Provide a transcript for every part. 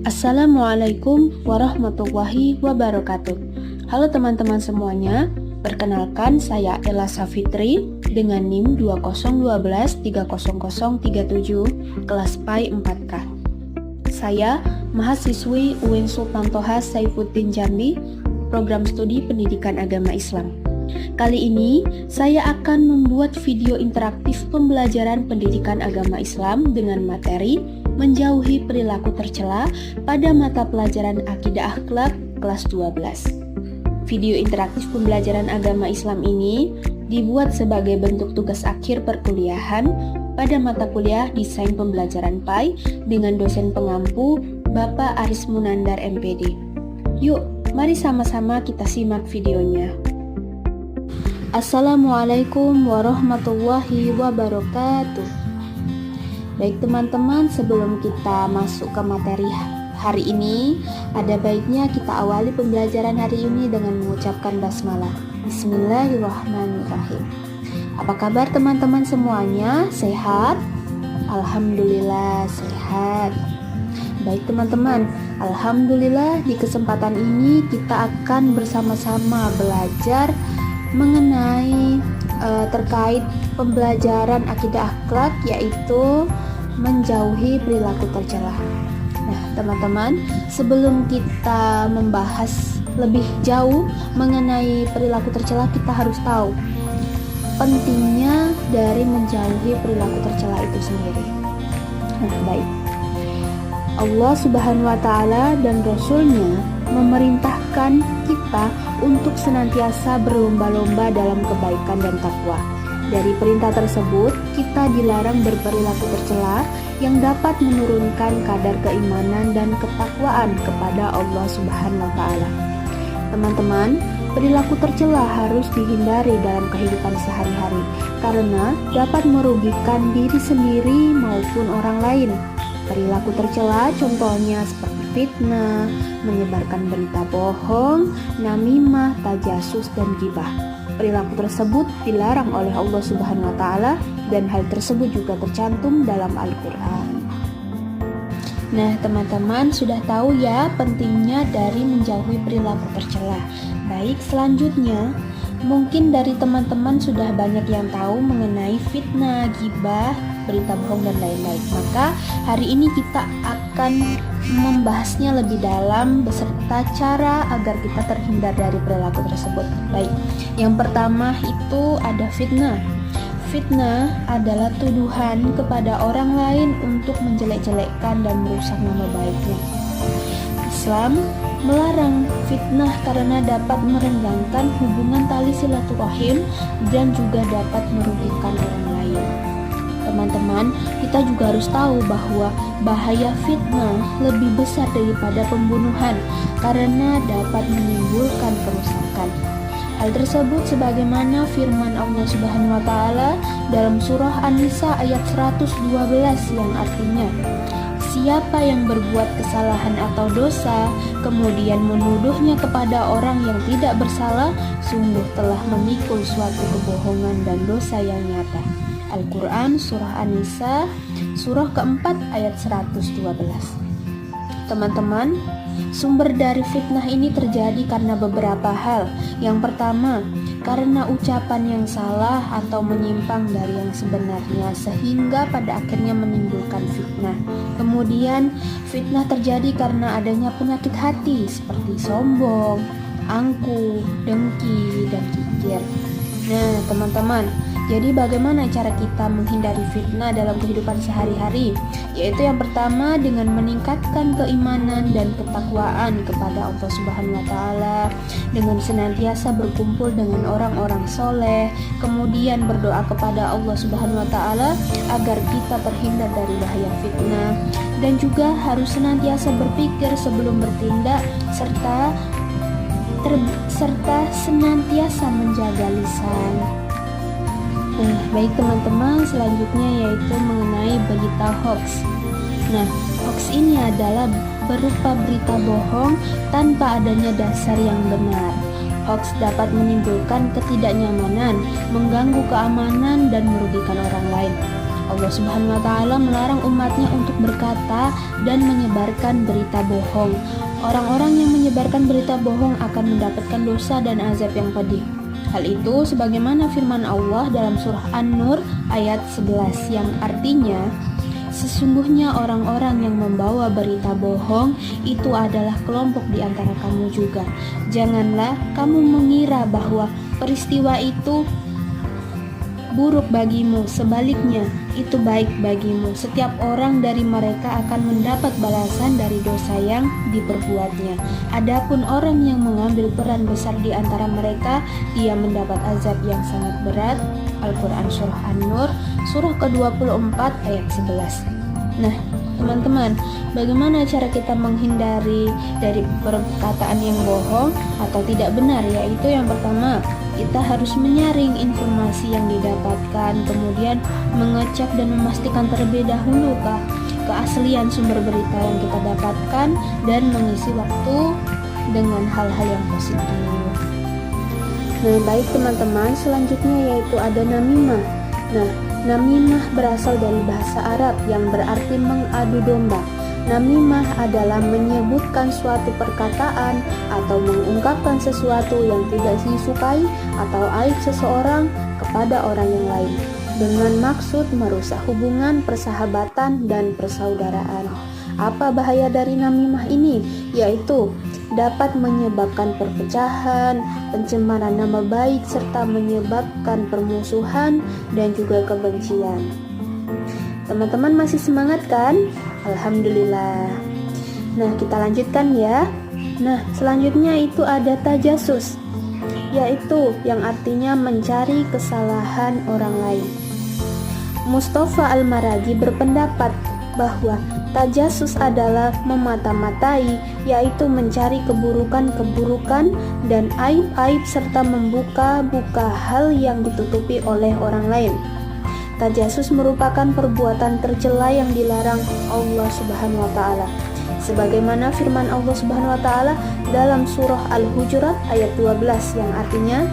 Assalamualaikum warahmatullahi wabarakatuh. Halo teman-teman semuanya, perkenalkan saya Ella Safitri dengan NIM 2012300307 kelas PAI 4K. Saya mahasiswi UIN Sultan Toha Saifuddin Jambi, program studi pendidikan agama Islam. Kali ini saya akan membuat video interaktif pembelajaran pendidikan agama Islam dengan materi menjauhi perilaku tercela pada mata pelajaran Akidah Akhlak kelas 12. Video interaktif pembelajaran agama Islam ini dibuat sebagai bentuk tugas akhir perkuliahan pada mata kuliah Desain Pembelajaran PAI dengan dosen pengampu Bapak Aris Munandar MPD. Yuk, mari sama-sama kita simak videonya. Assalamualaikum warahmatullahi wabarakatuh. Baik teman-teman, sebelum kita masuk ke materi hari ini, ada baiknya kita awali pembelajaran hari ini dengan mengucapkan basmalah. Bismillahirrahmanirrahim. Apa kabar teman-teman semuanya? Sehat? Alhamdulillah sehat. Baik teman-teman, alhamdulillah di kesempatan ini kita akan bersama-sama belajar mengenai terkait pembelajaran akidah akhlak, yaitu menjauhi perilaku tercela. Nah teman-teman, sebelum kita membahas lebih jauh mengenai perilaku tercela, kita harus tahu pentingnya dari menjauhi perilaku tercela itu sendiri. Nah baik, Allah Subhanahu wa Ta'ala dan Rasul-Nya memerintahkan kita untuk senantiasa berlomba-lomba dalam kebaikan dan takwa. Dari perintah tersebut, kita dilarang berperilaku tercela yang dapat menurunkan kadar keimanan dan ketakwaan kepada Allah Subhanahu wa Ta'ala. Teman-teman, perilaku tercela harus dihindari dalam kehidupan sehari-hari karena dapat merugikan diri sendiri maupun orang lain. Perilaku tercela contohnya seperti fitnah, menyebarkan berita bohong, namimah, tajasus, dan ghibah. Perilaku tersebut dilarang oleh Allah Subhanahu wa Ta'ala dan hal tersebut juga tercantum dalam Al-Quran. Nah teman-teman sudah tahu ya pentingnya dari menjauhi perilaku tercela. Baik, selanjutnya mungkin dari teman-teman sudah banyak yang tahu mengenai fitnah, ghibah, berita bohong, dan lain-lain. Maka hari ini kita akan membahasnya lebih dalam beserta cara agar kita terhindar dari perilaku tersebut. Baik, yang pertama itu ada fitnah. Fitnah adalah tuduhan kepada orang lain untuk menjelek-jelekkan dan merusak nama baiknya. Islam melarang fitnah karena dapat merenggangkan hubungan tali silaturahim dan juga dapat merugikan orang lain. Teman-teman, kita juga harus tahu bahwa bahaya fitnah lebih besar daripada pembunuhan karena dapat menimbulkan kerusakan. Hal tersebut sebagaimana firman Allah Subhanahu wa Ta'ala dalam surah An-Nisa ayat 112 yang artinya, siapa yang berbuat kesalahan atau dosa kemudian menuduhnya kepada orang yang tidak bersalah, sungguh telah memikul suatu kebohongan dan dosa yang nyata. Al-Quran Surah An-Nisa surah keempat ayat 112. Teman-teman, sumber dari fitnah ini terjadi karena beberapa hal. Yang pertama, karena ucapan yang salah atau menyimpang dari yang sebenarnya sehingga pada akhirnya menimbulkan fitnah. Kemudian fitnah terjadi karena adanya penyakit hati seperti sombong, angkuh, dengki, dan kikir. Nah teman-teman, jadi bagaimana cara kita menghindari fitnah dalam kehidupan sehari-hari? Yaitu yang pertama dengan meningkatkan keimanan dan ketakwaan kepada Allah Subhanahu wa Ta'ala, dengan senantiasa berkumpul dengan orang-orang soleh, kemudian berdoa kepada Allah Subhanahu wa Ta'ala agar kita terhindar dari bahaya fitnah, dan juga harus senantiasa berpikir sebelum bertindak serta senantiasa menjaga lisan. Nah, baik teman-teman, selanjutnya yaitu mengenai berita hoax. Nah, hoax ini adalah berupa berita bohong tanpa adanya dasar yang benar. Hoax dapat menimbulkan ketidaknyamanan, mengganggu keamanan, dan merugikan orang lain. Allah Subhanahu wa Ta'ala melarang umatnya untuk berkata dan menyebarkan berita bohong. Orang-orang yang menyebarkan berita bohong akan mendapatkan dosa dan azab yang pedih. Hal itu sebagaimana firman Allah dalam surah An-Nur ayat 11 yang artinya, sesungguhnya orang-orang yang membawa berita bohong itu adalah kelompok di antara kamu juga. Janganlah kamu mengira bahwa peristiwa itu buruk bagimu, sebaliknya itu baik bagimu. Setiap orang dari mereka akan mendapat balasan dari dosa yang diperbuatnya. Adapun orang yang mengambil peran besar di antara mereka, dia mendapat azab yang sangat berat. Al-Quran Surah An-Nur surah ke-24 ayat 11. Nah teman-teman, bagaimana cara kita menghindari dari perkataan yang bohong atau tidak benar? Yaitu yang pertama, kita harus menyaring informasi yang didapatkan, kemudian mengecek dan memastikan terlebih dahulu keaslian sumber berita yang kita dapatkan, dan mengisi waktu dengan hal-hal yang positif. Nah baik teman-teman, selanjutnya yaitu ada namimah. Nah, namimah berasal dari bahasa Arab yang berarti mengadu domba. Namimah adalah menyebutkan suatu perkataan atau mengungkapkan sesuatu yang tidak disukai atau aib seseorang kepada orang yang lain dengan maksud merusak hubungan persahabatan dan persaudaraan. Apa bahaya dari namimah ini? Yaitu dapat menyebabkan perpecahan, pencemaran nama baik, serta menyebabkan permusuhan dan juga kebencian. Teman-teman masih semangat kan? Alhamdulillah. Nah kita lanjutkan ya. Nah selanjutnya itu ada tajasus, yaitu yang artinya mencari kesalahan orang lain. Mustafa Al-Maraghi berpendapat bahwa tajasus adalah memata-matai, yaitu mencari keburukan-keburukan dan aib-aib serta membuka-buka hal yang ditutupi oleh orang lain. Tajasus merupakan perbuatan tercela yang dilarang Allah Subhanahu wa Ta'ala. Sebagaimana firman Allah Subhanahu wa Ta'ala dalam surah Al-Hujurat ayat 12 yang artinya,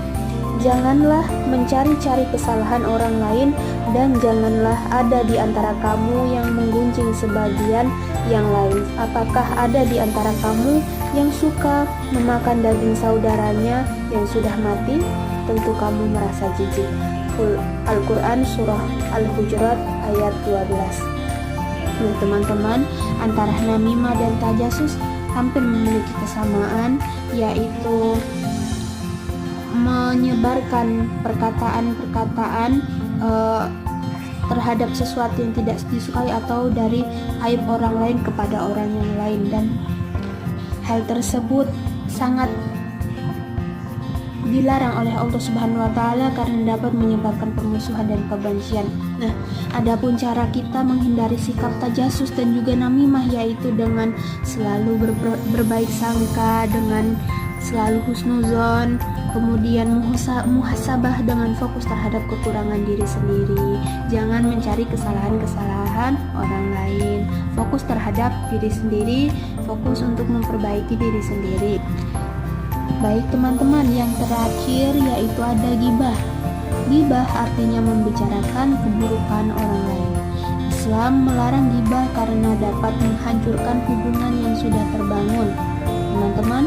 janganlah mencari-cari kesalahan orang lain dan janganlah ada di antara kamu yang menggunjing sebagian yang lain. Apakah ada di antara kamu yang suka memakan daging saudaranya yang sudah mati? Tentu kamu merasa jijik. Al-Quran Surah Al-Hujurat ayat 12. Nah teman-teman, antara namimah dan tajasus hampir memiliki kesamaan, yaitu menyebarkan perkataan-perkataan terhadap sesuatu yang tidak disukai atau dari aib orang lain kepada orang yang lain, dan hal tersebut sangat dilarang oleh Allah Subhanahu wa Ta'ala karena dapat menyebabkan permusuhan dan kebencian. Nah, adapun cara kita menghindari sikap tajasus dan juga namimah, yaitu dengan selalu berbaik sangka, dengan selalu husnuzon, kemudian muhasabah dengan fokus terhadap kekurangan diri sendiri. Jangan mencari kesalahan-kesalahan orang lain. Fokus terhadap diri sendiri, fokus untuk memperbaiki diri sendiri. Baik teman-teman, yang terakhir yaitu ada ghibah. Ghibah artinya membicarakan keburukan orang lain. Islam melarang ghibah karena dapat menghancurkan hubungan yang sudah terbangun. Teman-teman,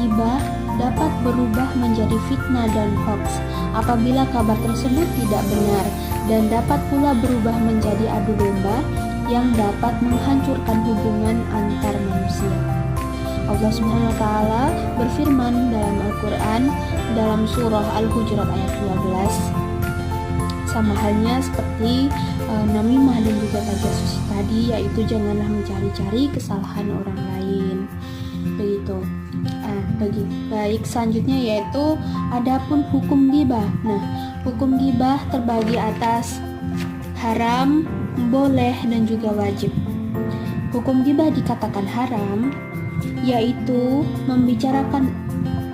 ghibah dapat berubah menjadi fitnah dan hoax apabila kabar tersebut tidak benar, dan dapat pula berubah menjadi adu domba yang dapat menghancurkan hubungan antar manusia. Allah Subhanahu wa Ta'ala berfirman dalam Al-Quran dalam surah Al-Hujurat ayat 12, sama halnya seperti namimah dan juga tajasus tadi, yaitu janganlah mencari-cari kesalahan orang lain. Begitu. Baik, selanjutnya yaitu adapun hukum ghibah. Nah, hukum ghibah terbagi atas haram, boleh, dan juga wajib. Hukum ghibah dikatakan haram, yaitu membicarakan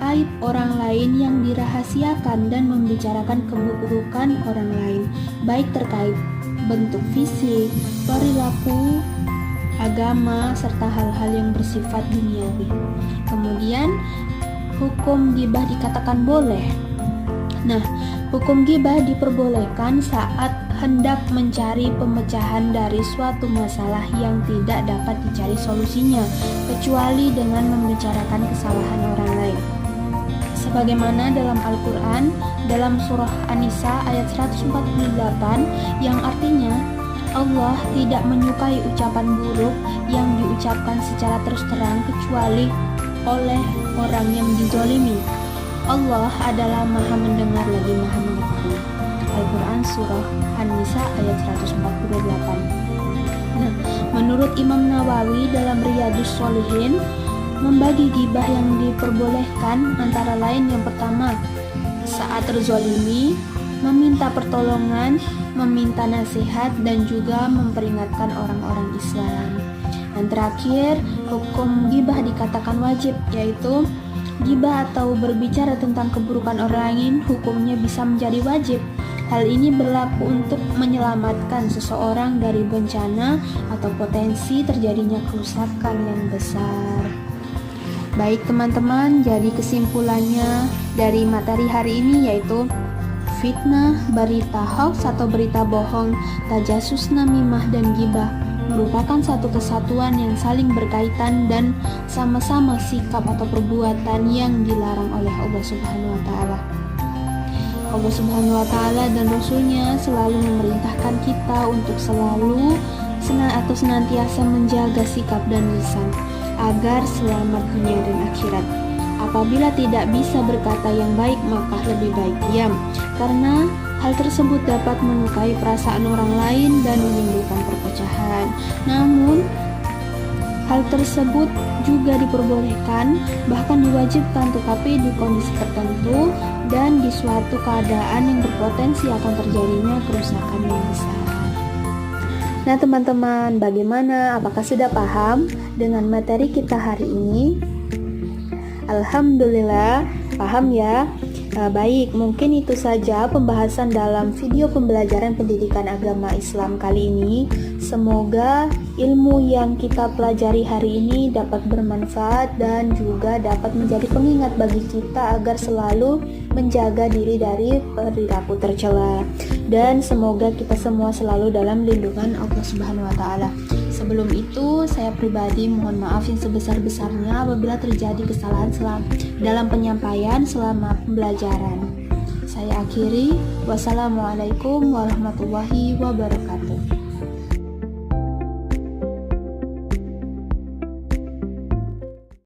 aib orang lain yang dirahasiakan dan membicarakan keburukan orang lain, baik terkait bentuk fisik, perilaku, agama, serta hal-hal yang bersifat duniawi. Kemudian hukum ghibah dikatakan boleh. Nah, hukum ghibah diperbolehkan saat hendak mencari pemecahan dari suatu masalah yang tidak dapat dicari solusinya kecuali dengan membicarakan kesalahan orang lain. Sebagaimana dalam Al-Quran, dalam surah An-Nisa ayat 148 yang artinya Allah tidak menyukai ucapan buruk yang diucapkan secara terus terang kecuali oleh orang yang dizolimi. Allah adalah Maha mendengar lagi Maha mengetahui. Al-Quran surah An-Nisa ayat 148. Nah, menurut Imam Nawawi dalam Riyadhus Shalihin, membagi ghibah yang diperbolehkan antara lain yang pertama, saat terzolimi, meminta pertolongan, meminta nasihat, dan juga memperingatkan orang-orang Islam. Dan terakhir, hukum ghibah dikatakan wajib, yaitu ghibah atau berbicara tentang keburukan orang lain hukumnya bisa menjadi wajib. Hal ini berlaku untuk menyelamatkan seseorang dari bencana atau potensi terjadinya kerusakan yang besar. Baik teman-teman, jadi kesimpulannya dari materi hari ini yaitu fitnah, berita hoax atau berita bohong, tajasus, namimah, dan ghibah merupakan satu kesatuan yang saling berkaitan dan sama-sama sikap atau perbuatan yang dilarang oleh Allah Subhanahu wa Ta'ala. Allah Subhanahu wa Ta'ala dan Rasul-Nya selalu memerintahkan kita untuk selalu senantiasa menjaga sikap dan lisan agar selamat dunia dan akhirat. Apabila tidak bisa berkata yang baik, maka lebih baik diam, karena hal tersebut dapat melukai perasaan orang lain dan menimbulkan perpecahan. Namun, hal tersebut juga diperbolehkan, bahkan diwajibkan, tetapi di kondisi tertentu dan di suatu keadaan yang berpotensi akan terjadinya kerusakan yang besar. Nah teman-teman, bagaimana? Apakah sudah paham dengan materi kita hari ini? Alhamdulillah, paham ya? Baik, mungkin itu saja pembahasan dalam video pembelajaran pendidikan agama Islam kali ini. Semoga ilmu yang kita pelajari hari ini dapat bermanfaat dan juga dapat menjadi pengingat bagi kita agar selalu menjaga diri dari perilaku tercela. Dan semoga kita semua selalu dalam lindungan Allah Subhanahu wa Ta'ala. Sebelum itu, saya pribadi mohon maaf yang sebesar-besarnya apabila terjadi kesalahan dalam penyampaian selama pembelajaran. Saya akhiri, wassalamualaikum warahmatullahi wabarakatuh.